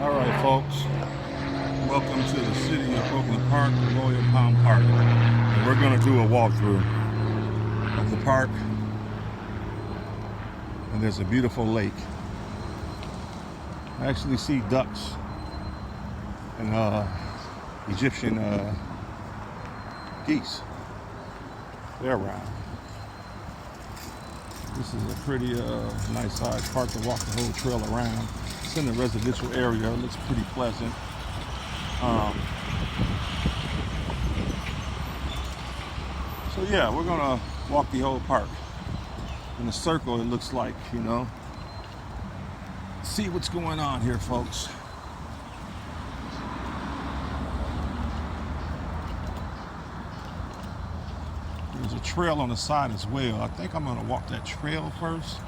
Alright folks, welcome to the city of Oakland Park, Royal Palm Park. And we're going to do a walkthrough of the park. And there's a beautiful lake. I actually see ducks and Egyptian geese. They're around. This is a pretty nice sized park to walk the whole trail around. It's in the residential area. It looks pretty pleasant. So yeah, we're gonna walk the whole park in a circle. It looks like, you know. See what's going on here, folks. There's a trail on the side as well. I think I'm gonna walk that trail first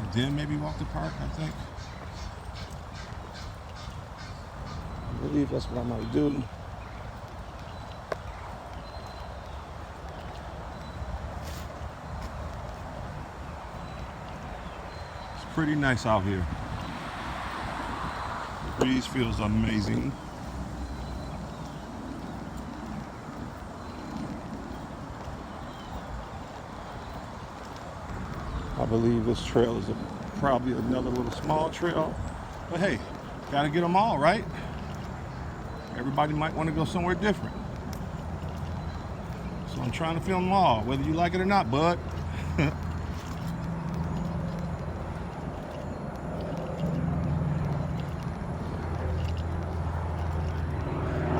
and then maybe walk the park, I think. I believe that's what I might do. It's pretty nice out here. The breeze feels amazing. I believe this trail is probably another little small trail, but hey, gotta get them all, right? Everybody might want to go somewhere different. So I'm trying to film them all, whether you like it or not, bud.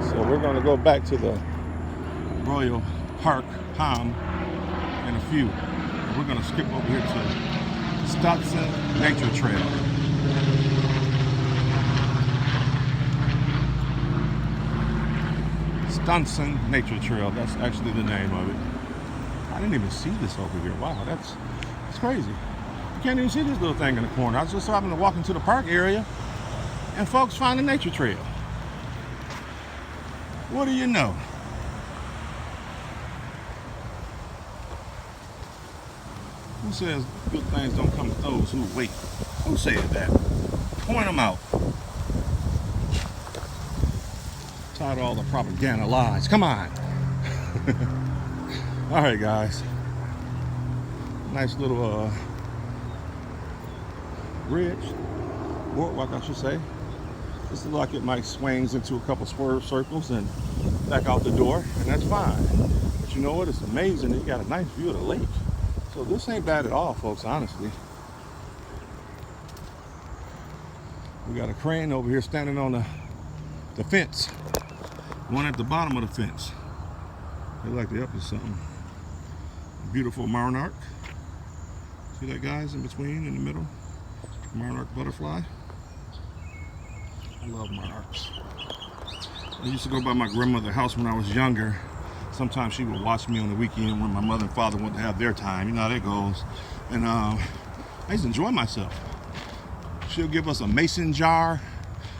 So we're gonna go back to the Royal Park, Palm, in a few. We're gonna skip over here to Stunson Nature Trail. Stunson Nature Trail, that's actually the name of it. I didn't even see this over here. Wow, that's crazy. You can't even see this little thing in the corner. I was just having to walk into the park area and folks find a nature trail. What do you know? Who says good things don't come to those who wait? Who said that? Point them out. Tired of all the propaganda lies. Come on. All right, guys. Nice little bridge, boardwalk, I should say. This looks like it might swings into a couple swerve circles and back out the door, and that's fine. But you know what? It's amazing. You got a nice view of the lake. So this ain't bad at all, folks, honestly. We got a crane over here standing on the fence. One at the bottom of the fence. They like to up to something. Beautiful monarch. See that, guys, in between, in the middle? Monarch butterfly. I love monarchs. I used to go by my grandmother's house when I was younger. Sometimes she would watch me on the weekend when my mother and father went to have their time. You know how that goes. And I used to enjoy myself. She'll give us a mason jar.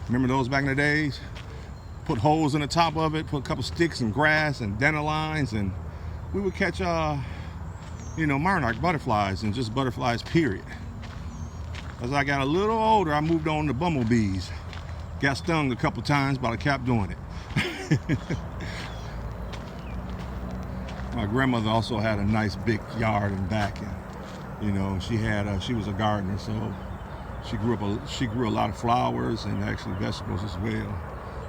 Remember those back in the days? Put holes in the top of it, put a couple sticks and grass and dandelions, and we would catch, monarch butterflies and just butterflies, period. As I got a little older, I moved on to bumblebees. Got stung a couple times, but I kept doing it. My grandmother also had a nice big yard in back, and she was a gardener, so she grew a lot of flowers and actually vegetables as well.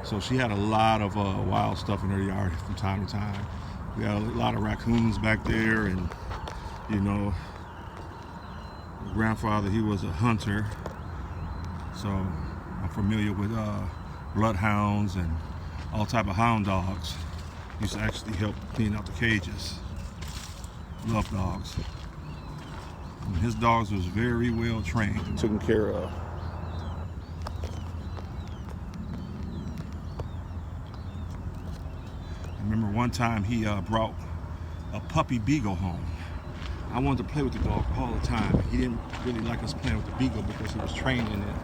So she had a lot of wild stuff in her yard from time to time. We had a lot of raccoons back there, and my grandfather, he was a hunter, so I'm familiar with bloodhounds and all type of hound dogs. Used to actually help clean out the cages. Love dogs. And his dogs was very well trained and taken care of. I remember one time he brought a puppy beagle home. I wanted to play with the dog all the time. He didn't really like us playing with the beagle because he was trained in it,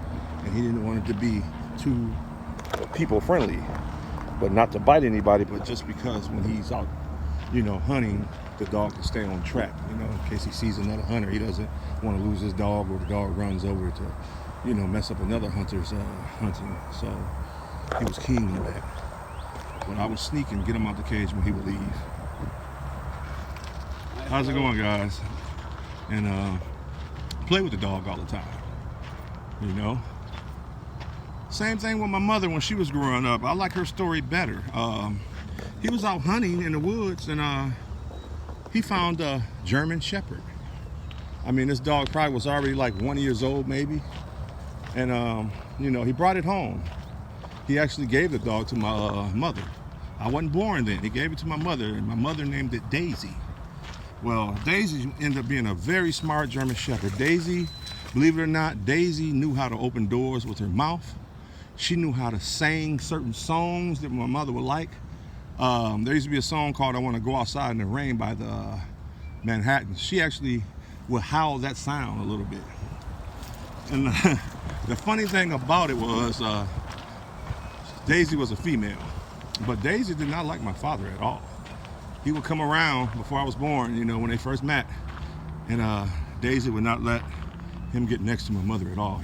and he didn't want it to be too people friendly, but not to bite anybody, but just because when he's out, hunting, the dog can stay on track, in case he sees another hunter. He doesn't want to lose his dog, or the dog runs over to mess up another hunter's hunting. So he was keen on that. But I would sneak and get him out the cage when he would leave. How's it going, guys? And play with the dog all the time. Same thing with my mother when she was growing up. I like her story better. He was out hunting in the woods, and he found a German Shepherd. I mean, this dog probably was already like 1 year old, maybe. And he brought it home. He actually gave the dog to my mother. I wasn't born then. He gave it to my mother, and my mother named it Daisy. Well, Daisy ended up being a very smart German Shepherd. Daisy, believe it or not, Daisy knew how to open doors with her mouth. She knew how to sing certain songs that my mother would like. There used to be a song called "I Want to Go Outside in the Rain" by the Manhattans. She actually would howl that sound a little bit. And the funny thing about it was Daisy was a female, but Daisy did not like my father at all. He would come around before I was born, when they first met, and Daisy would not let him get next to my mother at all.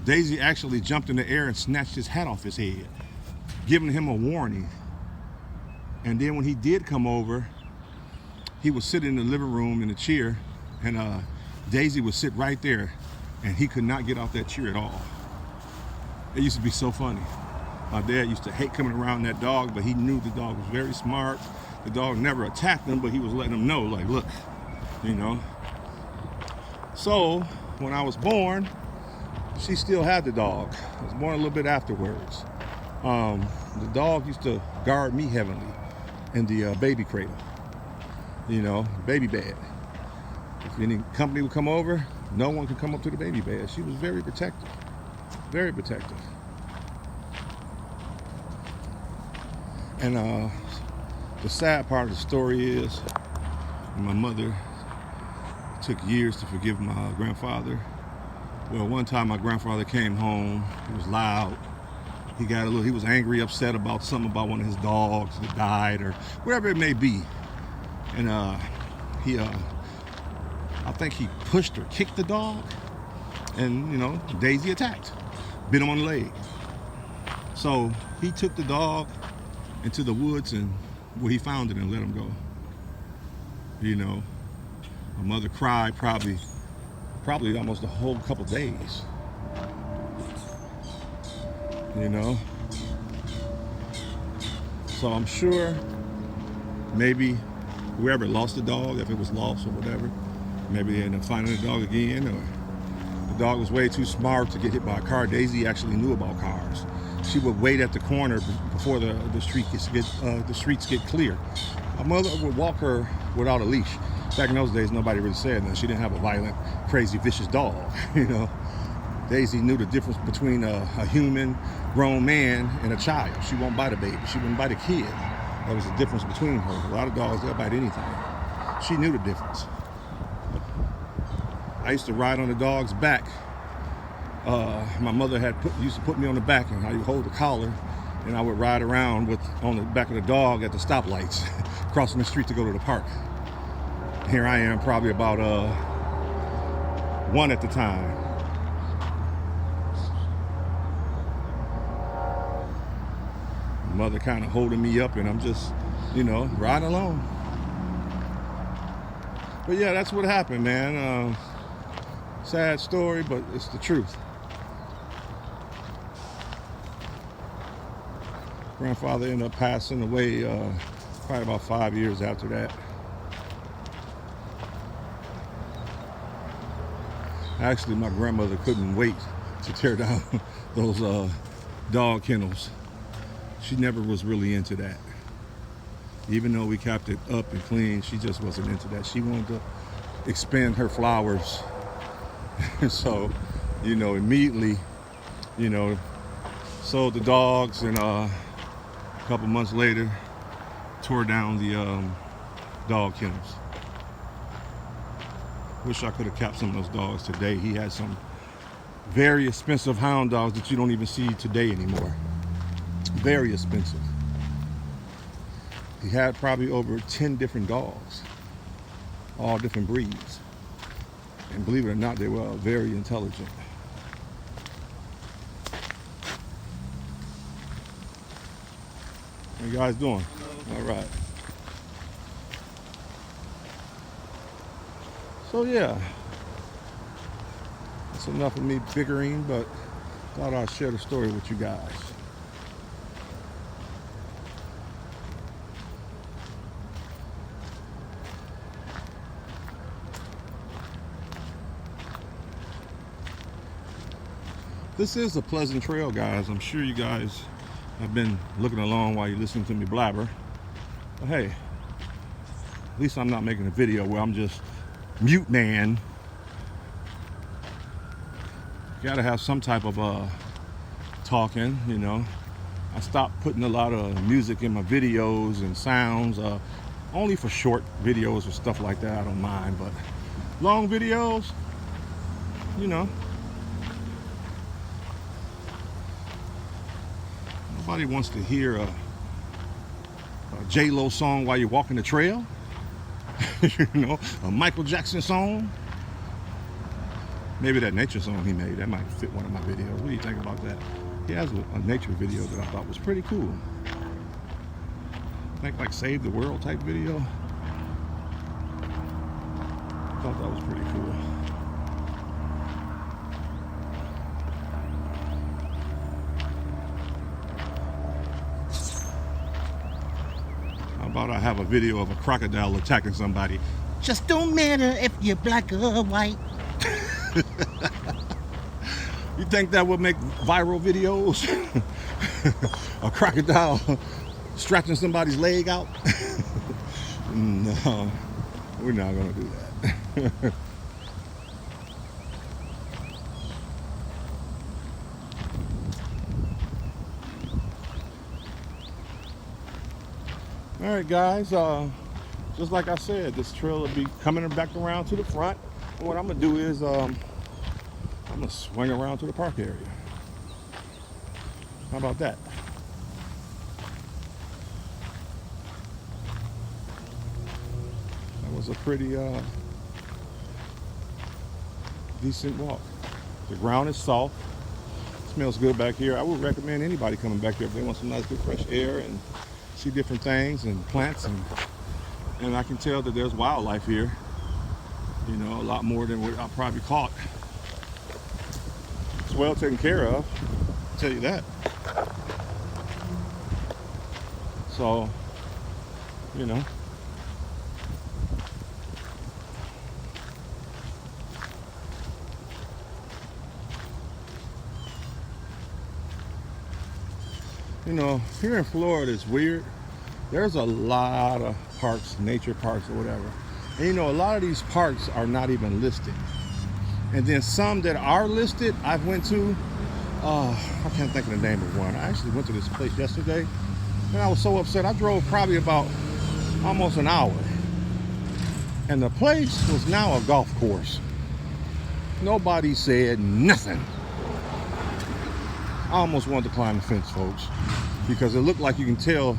Daisy actually jumped in the air and snatched his hat off his head, giving him a warning. And then when he did come over, he would sit in the living room in a chair, and Daisy would sit right there, and he could not get off that chair at all. It used to be so funny. My dad used to hate coming around that dog, but he knew the dog was very smart. The dog never attacked him, but he was letting him know, like, look, So when I was born, she still had the dog. I was born a little bit afterwards. The dog used to guard me heavily in the baby cradle, baby bed. If any company would come over, no one could come up to the baby bed. She was very protective, very protective. And the sad part of the story is my mother took years to forgive my grandfather. Well, one time my grandfather came home. He was loud. He was angry, upset about something about one of his dogs that died or whatever it may be. And I think he pushed or kicked the dog, and Daisy attacked, bit him on the leg. So he took the dog into the woods and where he found it and let him go. My mother cried probably almost a whole couple days. So I'm sure maybe whoever lost the dog, if it was lost or whatever, maybe they ended up finding the dog again, or the dog was way too smart to get hit by a car. Daisy actually knew about cars. She would wait at the corner before the streets get clear. My mother would walk her without a leash. Back in those days, nobody really said that. She didn't have a violent, crazy, vicious dog. Daisy knew the difference between a human, grown man and a child. She won't bite a baby. She wouldn't bite a kid. That was the difference between her. A lot of dogs, they'll bite anything. She knew the difference. I used to ride on the dog's back. My mother used to put me on the back, and I would hold the collar, and I would ride around on the back of the dog at the stoplights, crossing the street to go to the park. Here I am, probably about 1 at the time. Mother kind of holding me up, and I'm just, riding along. But yeah, that's what happened, man. Sad story, but it's the truth. Grandfather ended up passing away probably about 5 years after that. Actually, my grandmother couldn't wait to tear down those dog kennels. She never was really into that. Even though we kept it up and clean, she just wasn't into that. She wanted to expand her flowers. So, immediately, sold the dogs, and a couple months later, tore down the dog kennels. Wish I could have kept some of those dogs today. He had some very expensive hound dogs that you don't even see today anymore. Very expensive. He had probably over 10 different dogs, all different breeds. And believe it or not, they were very intelligent. you guys doing? All right. So yeah, that's enough of me bickering, but thought I'd share the story with you guys. This is a pleasant trail, guys. I'm sure you guys have been looking along while you're listening to me blabber. But hey, at least I'm not making a video where I'm just mute man. You gotta have some type of talking, you know. I stopped putting a lot of music in my videos and sounds, only for short videos or stuff like that. I don't mind, but long videos, you know, nobody wants to hear a J-Lo song while you're walking the trail. You know, a Michael Jackson song. Maybe that nature song he made, that might fit one of my videos. What do you think about that? He has a nature video that I thought was pretty cool. I think like Save the World type video. I thought that was pretty cool. How about I have a video of a crocodile attacking somebody? Just don't matter if you're black or white. You think that would make viral videos? A crocodile stretching somebody's leg out? No, we're not gonna do that. All right, guys, just like I said, this trail will be coming back around to the front. And what I'm gonna do is I'm gonna swing around to the park area. How about that? That was a pretty decent walk. The ground is soft. Smells good back here. I would recommend anybody coming back here if they want some nice good fresh air and see different things and plants, and I can tell that there's wildlife here. You know, a lot more than what I probably caught. It's well taken care of, I'll tell you that. So, you know. You know, here in Florida it's weird. There's a lot of parks, nature parks or whatever. And you know, a lot of these parks are not even listed. And then some that are listed, I've went to, I can't think of the name of one. I actually went to this place yesterday, and I was so upset. I drove probably about almost an hour. And the place was now a golf course. Nobody said nothing. I almost wanted to climb the fence, folks, because it looked like you can tell,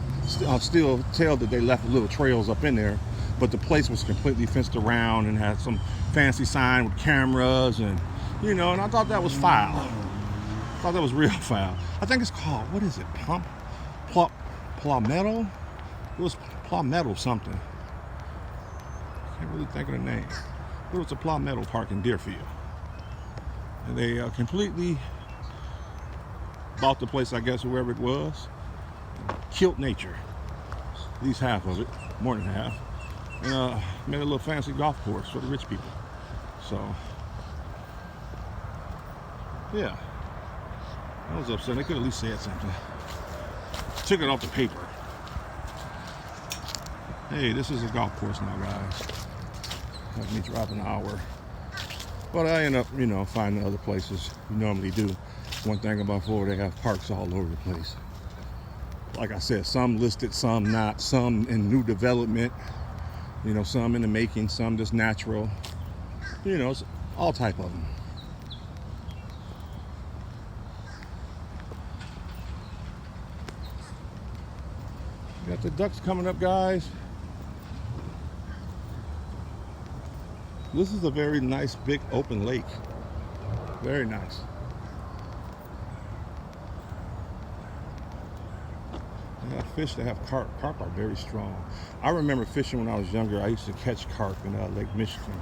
still tell that they left little trails up in there. But the place was completely fenced around and had some fancy sign with cameras and, you know, and I thought that was foul. I thought that was real foul. I think it's called, what is it, Palmetto? It was Palmetto something. Can't really think of the name. But it was a Palmetto Park in Deerfield. And they completely bought the place, I guess, whoever it was, killed nature. At least half of it, more than half. And made a little fancy golf course for the rich people. So, yeah, I was upset. They could at least said something. Took it off the paper. Hey, this is a golf course now, guys. Let me drop an hour. But I end up, you know, finding other places you normally do. One thing about Florida, they have parks all over the place. Like I said, some listed, some not, some in new development. You know, some in the making, some just natural. You know, it's all type of them. Got the ducks coming up, guys. This is a very nice, big, open lake. Very nice. I got fish that have carp. Carp are very strong. I remember fishing when I was younger. I used to catch carp in Lake Michigan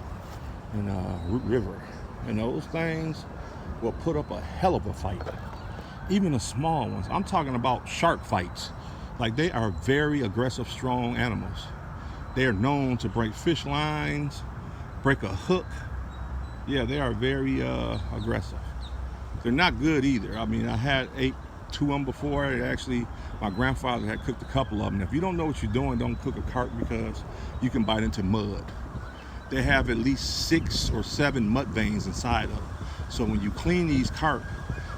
and Root River. And those things will put up a hell of a fight. Even the small ones. I'm talking about shark fights. Like, they are very aggressive, strong animals. They are known to break fish lines, break a hook. Yeah, they are very aggressive. They're not good either. I mean, I ate 2 of them before. Actually, my grandfather had cooked a couple of them. If you don't know what you're doing, don't cook a carp, because you can bite into mud. They have at least 6 or 7 mud veins inside of them. So when you clean these carp,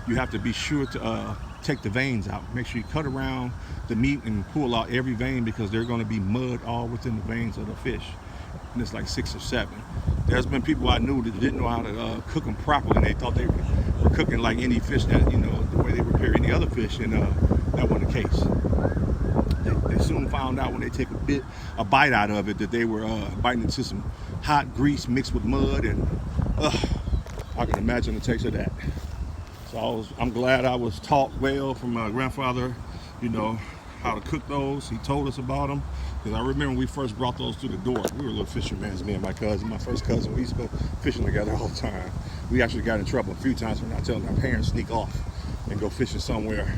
you have to be sure to take the veins out. Make sure you cut around the meat and pull out every vein, because they're going to be mud all within the veins of the fish. And it's like 6 or 7. There's been people I knew that didn't know how to cook them properly, and they thought they were cooking like any fish that, the way they prepare any other fish, and that wasn't the case. They soon found out when they take a bite out of it that they were biting into some hot grease mixed with mud, and I can imagine the taste of that. So I'm glad I was taught well from my grandfather, how to cook those. He told us about them. Because I remember when we first brought those through the door, we were little fishermen, me and my cousin, my first cousin. We used to go fishing together all the time. We actually got in trouble a few times for not telling our parents to sneak off and go fishing somewhere.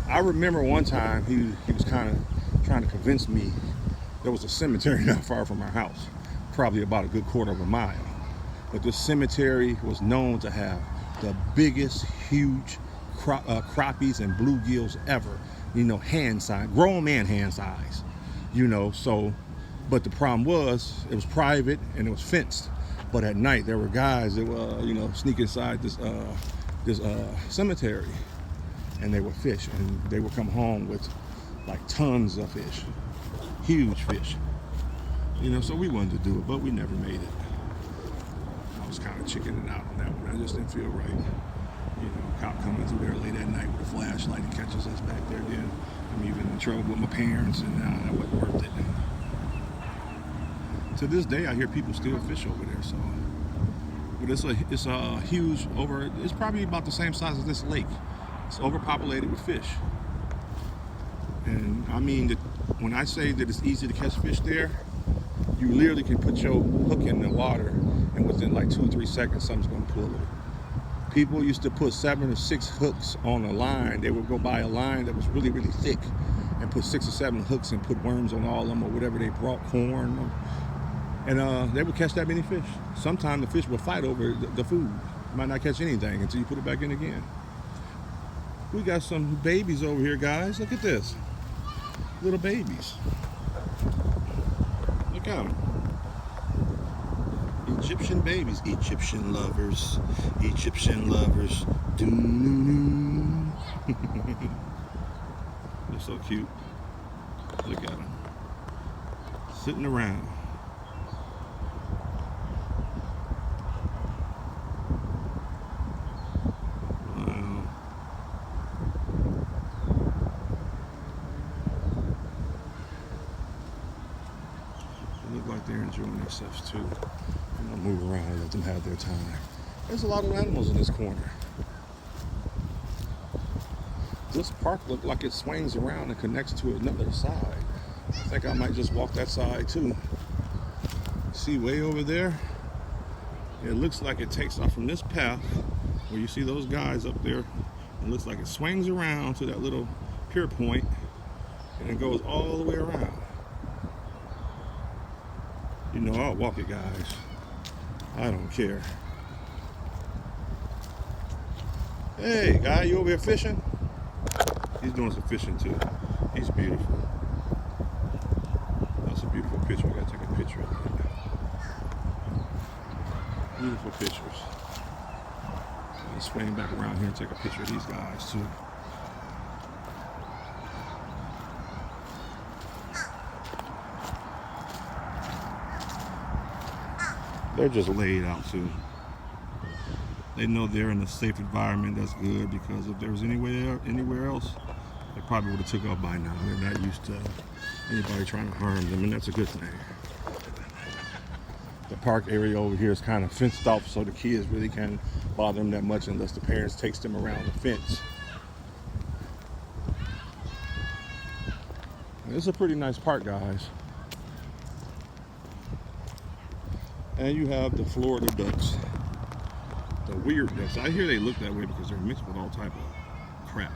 I remember one time he was kind of trying to convince me there was a cemetery not far from our house, probably about a good quarter of a mile. But this cemetery was known to have the biggest, huge crappies and bluegills ever. Hand size, grown man hand size. But the problem was it was private and it was fenced. But at night there were guys that would, sneak inside this cemetery, and they would fish, and they would come home with like tons of fish, huge fish. So we wanted to do it, but we never made it. I was kind of chickening out on that one. I just didn't feel right. Cop coming through there late at night with a flashlight and catches us back there again. I'm even in trouble with my parents, and that wasn't worth it. To this day, I hear people still fish over there. So, but it's a huge It's probably about the same size as this lake. It's overpopulated with fish, and I mean that when I say that it's easy to catch fish there, you literally can put your hook in the water, and within like 2 or 3 seconds, something's going to pull it. People used to put 7 or 6 hooks on a line. They would go buy a line that was really, really thick and put 6 or 7 hooks and put worms on all of them, or whatever they brought, corn. And they would catch that many fish. Sometimes the fish would fight over the food. You might not catch anything until you put it back in again. We got some babies over here, guys. Look at this. Little babies. Look at them. Egyptian babies, Egyptian lovers, Egyptian lovers. They're so cute. Look at them. Sitting around. Wow. They look like they're enjoying themselves too. Move around and let them have their time. There's a lot of animals in this corner. This park looks like it swings around and connects to another side. I think I might just walk that side too. See way over there? It looks like it takes off from this path where you see those guys up there. It looks like it swings around to that little pier point, and it goes all the way around. I'll walk it, guys. I don't care. Hey, guy, you over here fishing? He's doing some fishing too. He's beautiful. That's a beautiful picture. I gotta take a picture of that. Beautiful pictures. I'll swing back around here and take a picture of these guys too. They're just laid out too. They know they're in a safe environment. That's good, because if there was anywhere else, they probably would have took off by now. They're not used to anybody trying to harm them, and that's a good thing. The park area over here is kind of fenced off, so the kids really can't bother them that much unless the parents takes them around the fence. It's a pretty nice park, guys. And you have the Florida ducks. The weird ducks. I hear they look that way because they're mixed with all type of crap.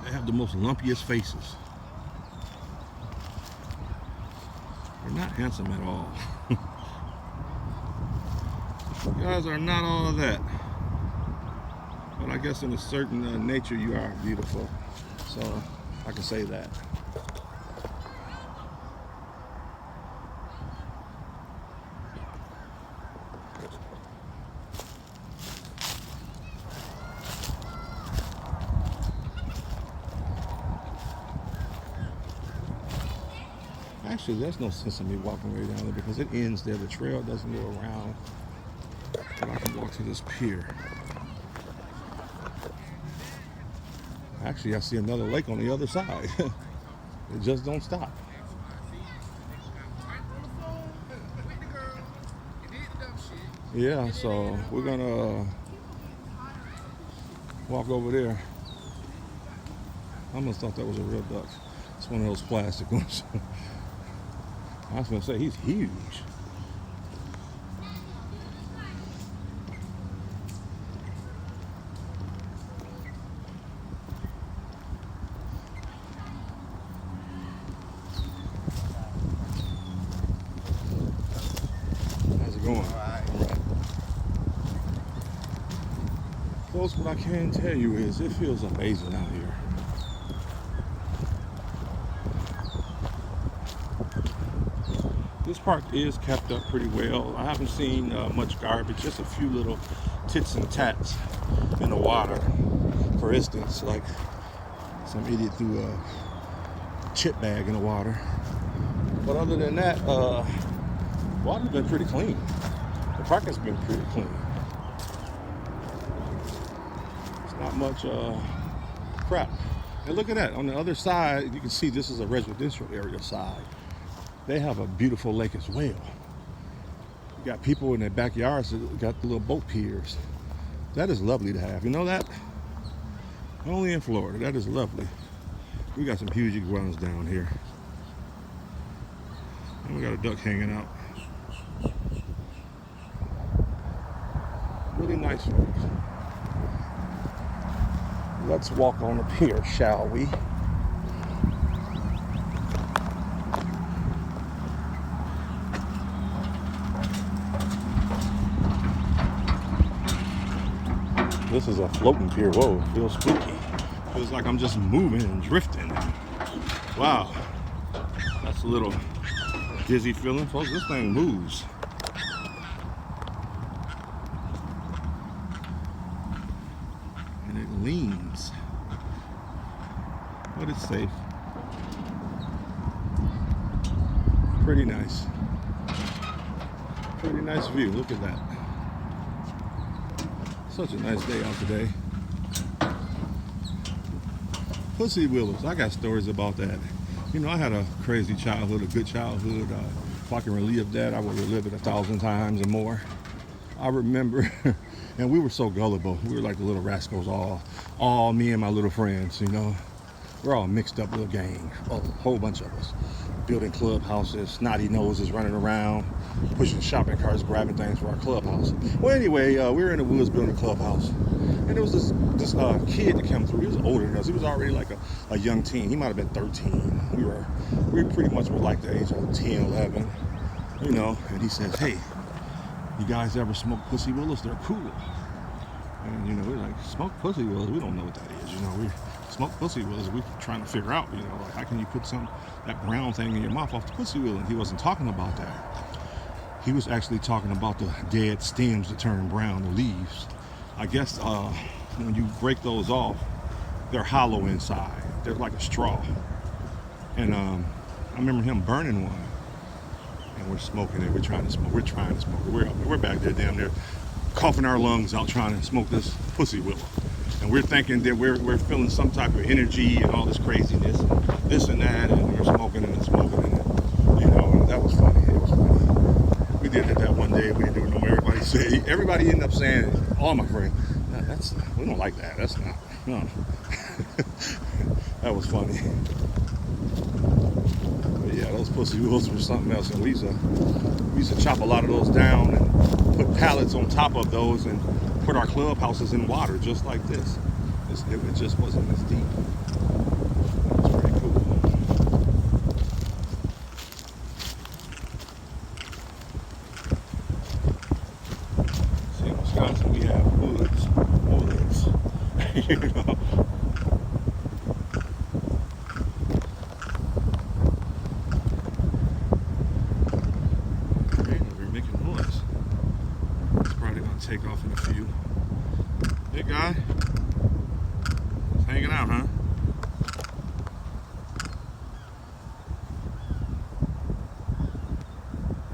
They have the most lumpiest faces. They're not handsome at all. You guys are not all of that. But I guess in a certain nature you are beautiful. So I can say that. Actually, there's no sense in me walking way down there because it ends there. The trail doesn't go around. But I can walk to this pier. Actually, I see another lake on the other side. It just don't stop. Yeah, so we're gonna walk over there. I almost thought that was a real duck. It's one of those plastic ones. I was gonna say he's huge. How's it going? All right. Folks, what I can tell you is it feels amazing out here. This park is kept up pretty well. I haven't seen much garbage, just a few little tits and tats in the water. For instance, like some idiot threw a chip bag in the water. But other than that, water's been pretty clean. The park has been pretty clean. It's not much crap. And look at that, on the other side, you can see this is a residential area side. They have a beautiful lake as well. You got people in their backyards that got the little boat piers. That is lovely to have. You know that? Only in Florida. That is lovely. We got some huge iguanas down here. And we got a duck hanging out. Really nice folks. Let's walk on the pier, shall we? This is a floating pier. Whoa, feels spooky. Feels like I'm just moving and drifting. Wow. That's a little dizzy feeling. Folks, this thing moves. And it leans. But it's safe. Pretty nice. Pretty nice view. Look at that. Such a nice day out today. Pussy willows. I got stories about that. You know, I had a crazy childhood, a good childhood. If I can relive that, I would relive it 1,000 times and more. I remember, and we were so gullible. We were like the little rascals, all me and my little friends, you know. We're all mixed up little gang, a whole bunch of us. Building clubhouses, snotty noses running around, pushing shopping carts, grabbing things for our clubhouse. Well, anyway, we were in the woods building a clubhouse. And there was this kid that came through. He was older than us. He was already like a young teen. He might have been 13. We pretty much were like the age of 10, 11, you know. And he says, hey, you guys ever smoke pussy willows? They're cool. And, you know, we're like, smoke pussy willows? We don't know what that is, you know. We smoke pussy willows. We're trying to figure out, you know, like, how can you put that brown thing in your mouth off the pussy willow? And he wasn't talking about that. He was actually talking about the dead stems that turn brown, the leaves. I guess when you break those off, they're hollow inside. They're like a straw. And I remember him burning one. And we're smoking it. We're trying to smoke it. We're back there damn near coughing our lungs out trying to smoke this pussy willow. And we're thinking that we're feeling some type of energy and all this craziness, and this and that, and we're smoking and smoking, and, you know, and that was funny. It was funny. We did it that one day. We didn't do it no more. Everybody ended up saying, all my friends, we don't like that. That's not, no. That was funny. yeah, those pussy willows were something else. And we used to chop a lot of those down and put pallets on top of those and put our clubhouses in water just like this. It just wasn't as deep. It was pretty cool. See, in Wisconsin we have woods. You know. We're making noise. It's probably gonna take off in a few. Hey guy. Hanging out, huh?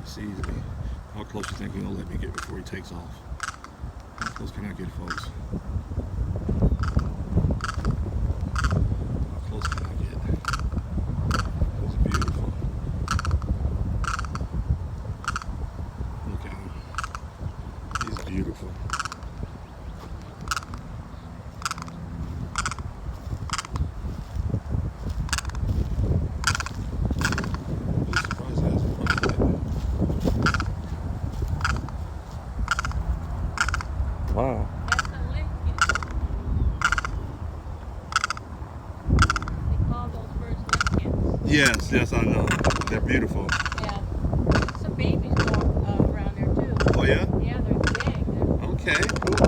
He sees me. How close you think he's gonna let me get before he takes off? How close can I get, folks? How close can I get? It's beautiful. Look at him. He's beautiful. Wow. That's a lick. They call those birds lickens. Yes, I know. They're beautiful. Yeah. Some babies walk around there too. Oh yeah? Yeah, they're big. Okay, cool.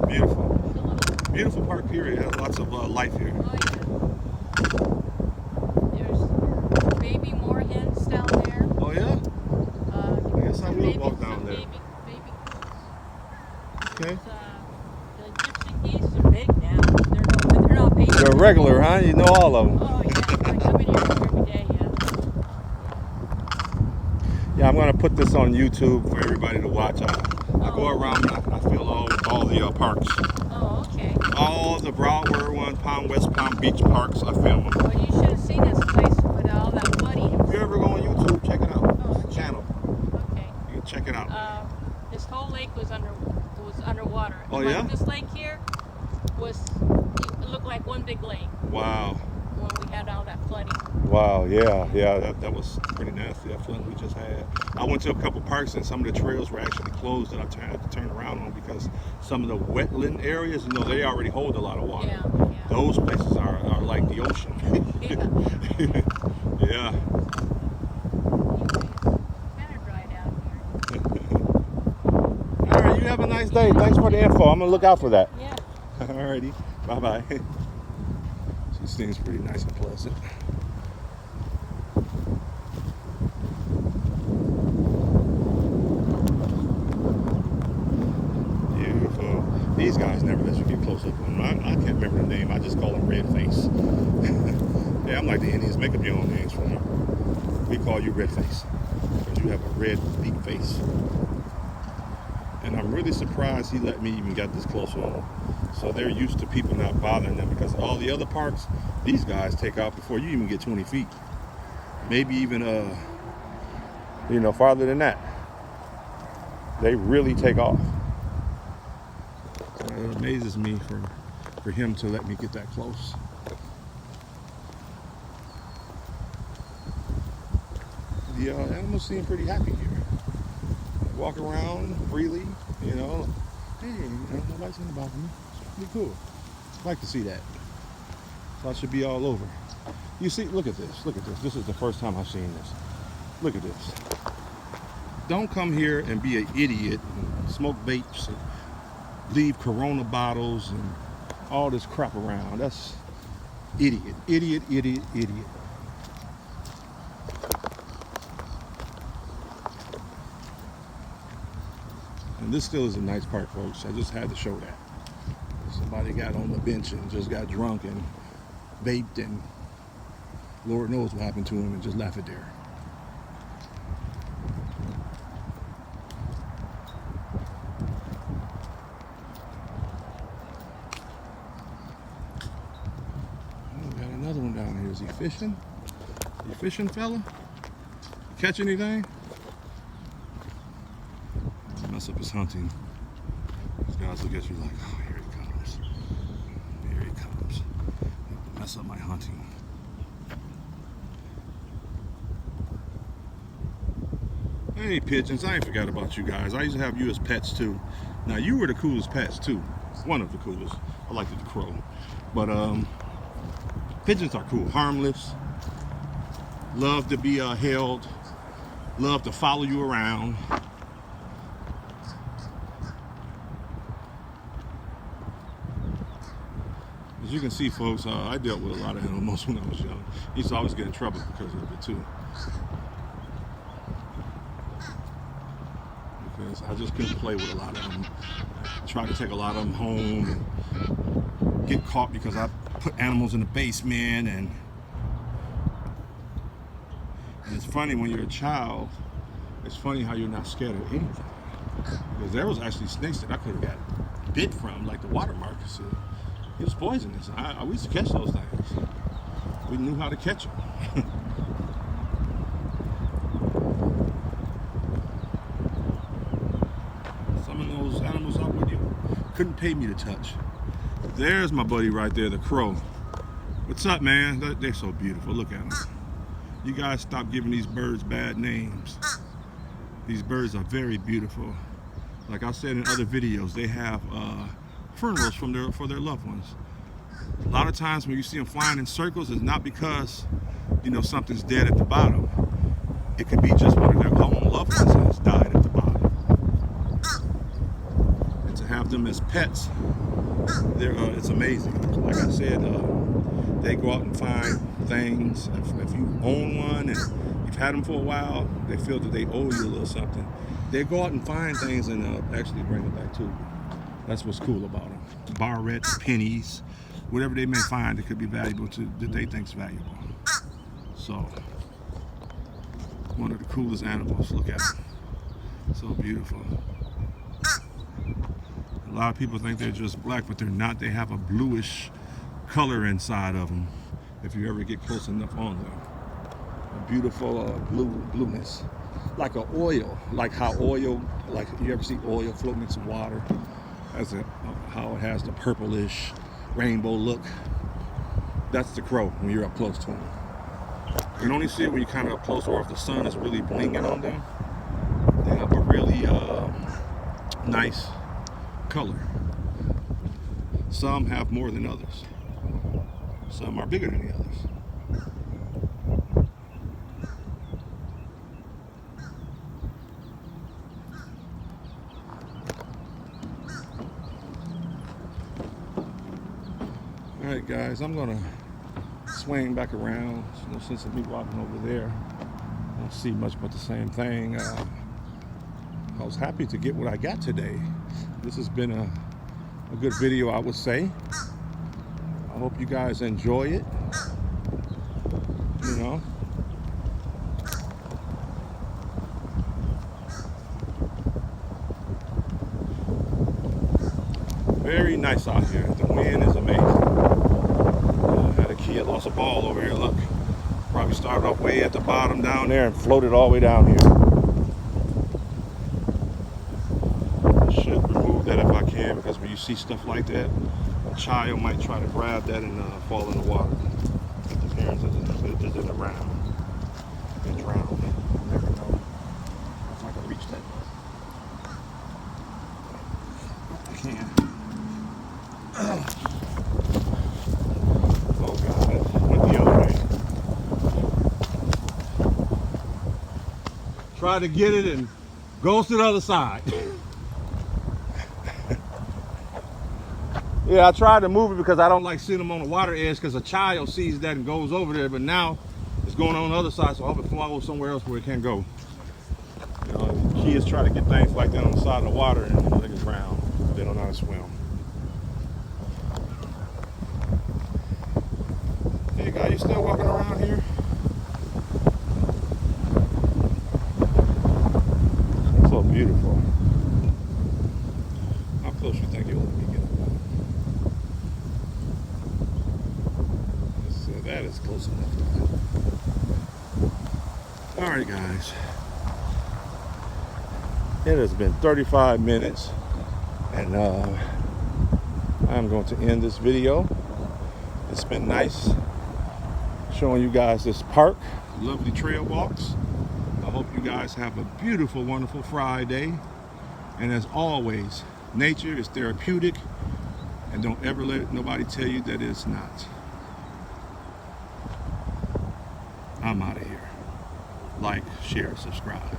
Beautiful. Beautiful park period. Has lots of life here. Oh yeah. There's baby moorhens down there. Oh yeah? I guess I will walk down there. Baby Okay. The gypsy geese are big now. They're not babies. They're regular, huh? You know all of them. Oh yeah, I come in here every day. Yeah. Yeah, I'm gonna put this on YouTube for everybody to watch. I go around and I film all the parks. Oh, okay. All the Broward one, Palm West Palm Beach parks, I film them. Well, you should have seen this place with all that flooding. If you ever go on YouTube, check it out. Oh, It's a channel. Okay. You can check it out. This whole lake was underwater. Oh, Like, yeah? this lake here it looked like one big lake Wow. when we had all that flooding. Wow, yeah, that was pretty nasty, that flooding we just had. I went to a couple parks and some of the trails were actually closed that I had to turn around on because some of the wetland areas, they already hold a lot of water. Yeah. Those places are like the ocean. Yeah. Yeah. Kind of dried out here. All right, you have a nice day. Thanks for the info. I'm gonna look out for that. Yeah. Alrighty, bye-bye. She seems pretty nice and pleasant. Beautiful. These guys never let you get close up on them. I can't remember the name. I just call them Red Face. Yeah, I'm like the Indians. Make up your own names for them. We call you Red Face because you have a red, big face. And I'm really surprised he let me even get this close on him. So they're used to people not bothering them because all the other parks, these guys take off before you even get 20 feet. Maybe even, farther than that. They really take off. So it amazes me for him to let me get that close. The animals seem pretty happy here. Walk around freely, hey, nobody's gonna bother me. It's pretty cool. I'd like to see that. So I should be all over. You see, look at this. This is the first time I've seen this. Look at this. Don't come here and be an idiot and smoke vapes and leave Corona bottles and all this crap around. That's idiot. And this still is a nice park, folks. I just had to show that. Somebody got on the bench and just got drunk and vaped, and Lord knows what happened to him, and just left it there. Oh, got another one down here. Is he fishing? You fishing, fella? You catch anything? Mess up his hunting. These guys look at you like, oh, here he comes. Here he comes. Mess up my hunting. Hey pigeons, I ain't forgot about you guys. I used to have you as pets too. Now you were the coolest pets too. One of the coolest. I liked the crow. But pigeons are cool, harmless, love to be held, love to follow you around. As you can see, folks, I dealt with a lot of animals when I was young. I used to always get in trouble because of it too. Because I just couldn't play with a lot of them. I tried to take a lot of them home and get caught because I put animals in the basement. And it's funny when you're a child, it's funny how you're not scared of anything. Because there was actually snakes that I could have got bit from, like the water marcus. It was poisonous. We used to catch those things. We knew how to catch them. Some of those animals I couldn't pay me to touch. There's my buddy right there, the crow. What's up, man? They're so beautiful. Look at them. You guys stop giving these birds bad names. These birds are very beautiful. Like I said in other videos, they have funerals for their loved ones. A lot of times when you see them flying in circles, it's not because something's dead at the bottom. It could be just one of their own loved ones has died at the bottom. And to have them as pets, it's amazing. Like I said, they go out and find things. If you own one and you've had them for a while, they feel that they owe you a little something. They go out and find things and actually bring it back to you. That's what's cool about them. Barrettes, pennies, whatever they may find that could be valuable that they think's valuable. So, one of the coolest animals. Look at them. So beautiful. A lot of people think they're just black, but they're not. They have a bluish color inside of them if you ever get close enough on them. A beautiful blueness. Like an oil, like how oil, like you ever see oil floating in some water? That's how it has the purplish rainbow look. That's the crow when you're up close to them. You can only see it when you're kind of up close, or if the sun is really blinging on them. They have a really nice color. Some have more than others. Some are bigger than the others. Alright guys, I'm gonna swing back around. No sense of me walking over there. I don't see much but the same thing. I was happy to get what I got today. This has been a good video, I would say. I hope you guys enjoy it. Very nice out here. The wind is amazing. I had a kid lost a ball over here. Look, probably started off way at the bottom down there and floated all the way down here. I should remove that if I can, because when you see stuff like that, a child might try to grab that and fall in the water. The parents isn't around and drown. You never know if I can reach that. I can. Oh God, it went the other way. Try to get it and goes to the other side. Yeah, I tried to move it because I don't like seeing them on the water edge, because a child sees that and goes over there, but now it's going on the other side, so I hope it follows somewhere else where it can't go. Kids try to get things like that on the side of the water and they can drown. They don't know how to swim. Hey guy, you still walking around here? So beautiful. How close you think you'll let me get? So that is close enough. Alright guys. It has been 35 minutes and I'm going to end this video. It's been nice showing you guys this park, lovely trail walks. hope you guys have a beautiful, wonderful Friday. And as always, nature is therapeutic, and don't ever let nobody tell you that it's not. I'm out of here. Like, share, subscribe.